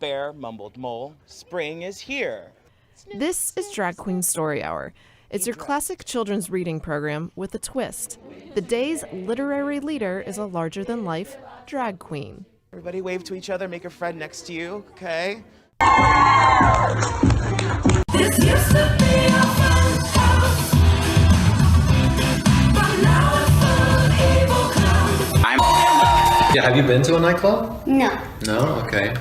fair, mumbled mole. Spring is here. This is Drag Queen Story Hour. It's your classic children's reading program with a twist. The day's literary leader is a larger-than-life drag queen. Everybody wave to each other, make a friend next to you, okay? This used to be a fun house, but now it's an evil clown. Yeah, have you been to a nightclub? No. No? Okay.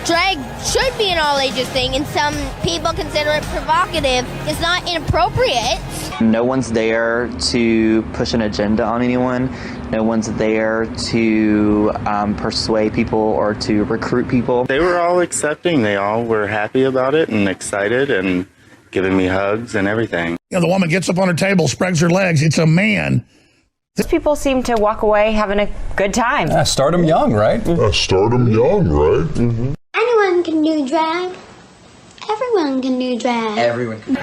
Drag should be an all-ages thing, and some people consider it provocative. It's not inappropriate. No one's there to push an agenda on anyone. No one's there to persuade people or to recruit people. They were all accepting. They all were happy about it and excited and giving me hugs and everything. You know, the woman gets up on her table, spreads her legs. It's a man. People seem to walk away having a good time. Start them young, right? Start them young, right? Mm-hmm. Anyone can do drag. Everyone can do drag. Everyone can.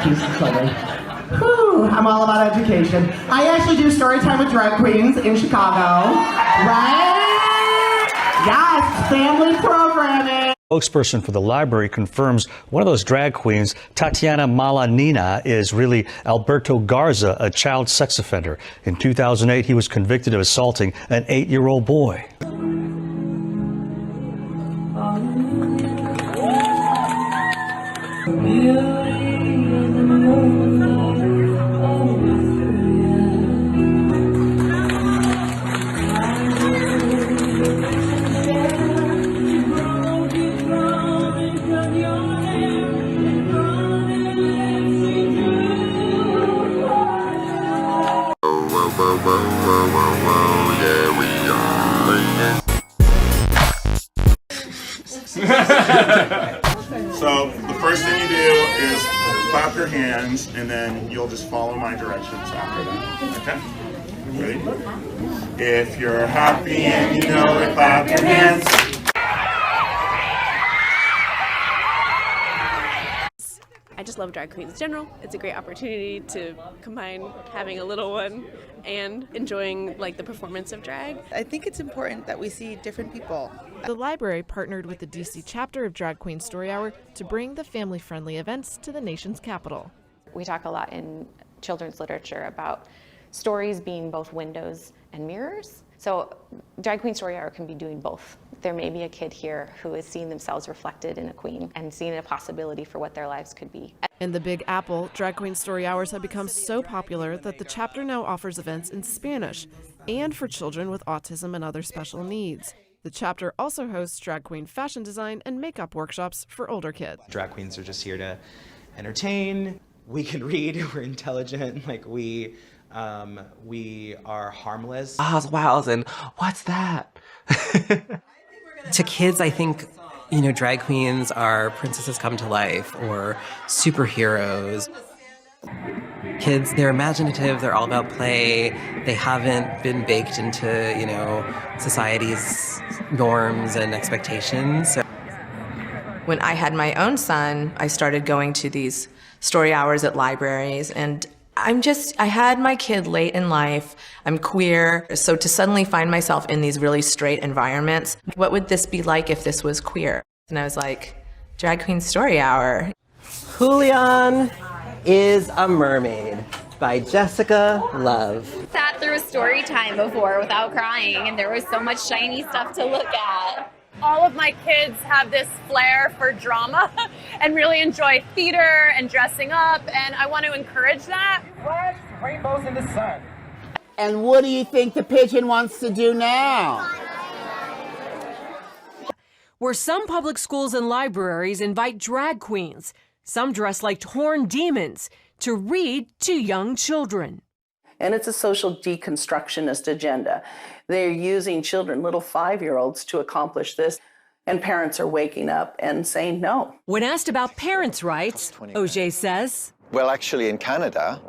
Whew, I'm all about education. I actually do story time with drag queens in Chicago. Right? Yes, family programming. Spokesperson for the library confirms one of those drag queens, Tatiana Malanina, is really Alberto Garza, a child sex offender. In 2008, he was convicted of assaulting an 8-year-old boy. So the first thing you do is clap your hands, and then you'll just follow my directions after that. Okay? Ready? If you're happy and you know it, clap your hands. I just love drag queens in general. It's a great opportunity to combine having a little one and enjoying like the performance of drag. I think it's important that we see different people. The library partnered with the DC chapter of Drag Queen Story Hour to bring the family-friendly events to the nation's capital. We talk a lot in children's literature about stories being both windows and mirrors. So Drag Queen Story Hour can be doing both. There may be a kid here who is seeing themselves reflected in a queen and seeing a possibility for what their lives could be. In the Big Apple, Drag Queen Story Hours have become so popular that the chapter now offers events in Spanish and for children with autism and other special needs. The chapter also hosts drag queen fashion design and makeup workshops for older kids. Drag queens are just here to entertain. We can read, we're intelligent, like we are harmless. Wows, and what's that? To kids, I think, you know, drag queens are princesses come to life or superheroes. Kids, they're imaginative, they're all about play. They haven't been baked into, you know, society's norms and expectations. When I had my own son, I started going to these story hours at libraries, and I had my kid late in life. I'm queer, so to suddenly find myself in these really straight environments, what would this be like if this was queer? And I was like, Drag Queen Story Hour. Julian is a Mermaid by Jessica Love. Sat through a story time before without crying, and there was so much shiny stuff to look at. All of my kids have this flair for drama and really enjoy theater and dressing up, and I want to encourage that. Flash rainbows in the sun. And what do you think the pigeon wants to do now? Where some public schools and libraries invite drag queens, some dress like horned demons, to read to young children. And it's a social deconstructionist agenda. They're using children, little 5-year-olds, to accomplish this. And parents are waking up and saying no. When asked about parents' rights, Auger says, well, actually, in Canada,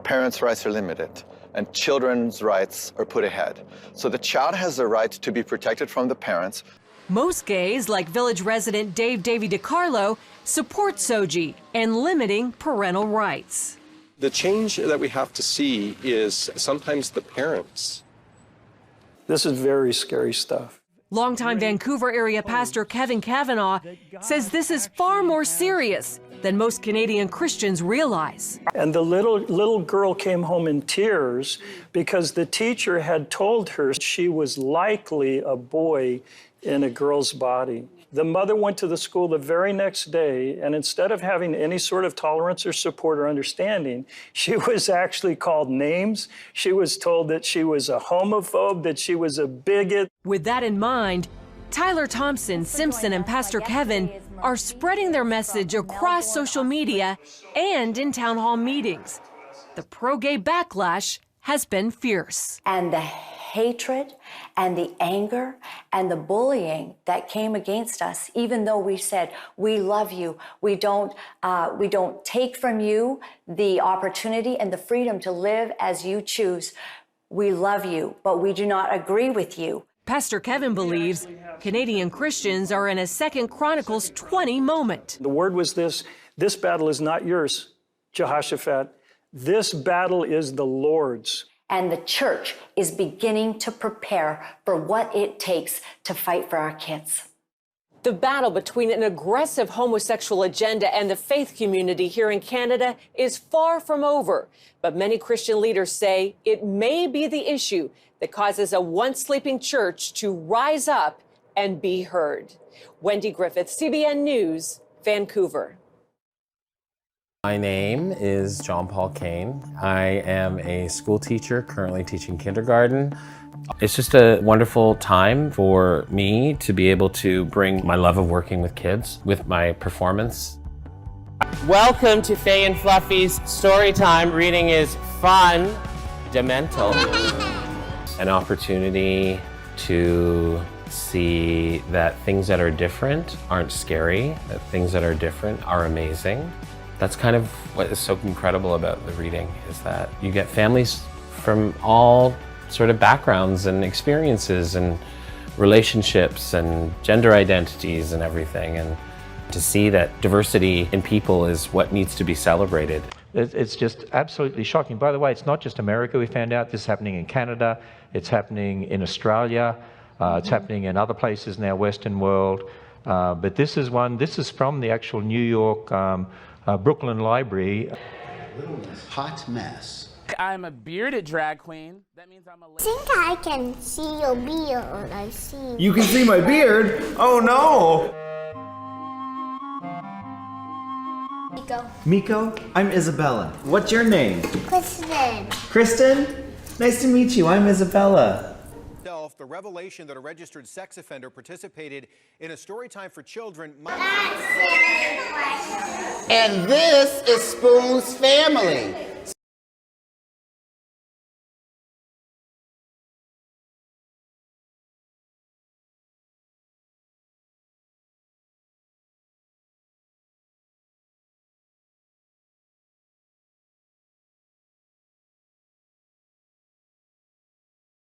parents' rights are limited and children's rights are put ahead. So the child has the right to be protected from the parents. Most gays, like Village resident Dave Davy DiCarlo, support SOGI and limiting parental rights. The change that we have to see is sometimes the parents This is very scary stuff. Longtime Vancouver area pastor Kevin Kavanaugh says this is far more serious than most Canadian Christians realize. And the little girl came home in tears because the teacher had told her she was likely a boy in a girl's body. The mother went to the school the very next day, and instead of having any sort of tolerance or support or understanding, she was actually called names. She was told that she was a homophobe, that she was a bigot. With that in mind, Tyler Thompson, Simpson, and Pastor Kevin are spreading their message across social media and in town hall meetings. The pro-gay backlash has been fierce. And the hatred and the anger and the bullying that came against us, even though we said, we love you, we don't take from you the opportunity and the freedom to live as you choose. We love you, but we do not agree with you. Pastor Kevin believes Canadian Christians are in a 2 Chronicles 20 moment. The word was this battle is not yours, Jehoshaphat. This battle is the Lord's. And the church is beginning to prepare for what it takes to fight for our kids. The battle between an aggressive homosexual agenda and the faith community here in Canada is far from over. But many Christian leaders say it may be the issue that causes a once sleeping church to rise up and be heard. Wendy Griffith, CBN News, Vancouver. My name is John Paul Kane. I am a school teacher currently teaching kindergarten. It's just a wonderful time for me to be able to bring my love of working with kids with my performance. Welcome to Faye and Fluffy's story time. Reading is fun, demental. An opportunity to see that things that are different aren't scary, that things that are different are amazing. That's kind of what is so incredible about the reading, is that you get families from all sort of backgrounds and experiences and relationships and gender identities and everything. And to see that diversity in people is what needs to be celebrated. It's just absolutely shocking. By the way, it's not just America. We found out this is happening in Canada. It's happening in Australia. It's happening in other places in our Western world. But this is from the actual New York Brooklyn Library. Hot mess. I'm a bearded drag queen. That means I'm a I think I can see your beard. I see. You can see my beard? Oh no! Miko, I'm Isabella. What's your name? Kristen. Kristen? Nice to meet you. I'm Isabella. The revelation that a registered sex offender participated in a story time for children. And this is Spoon's family.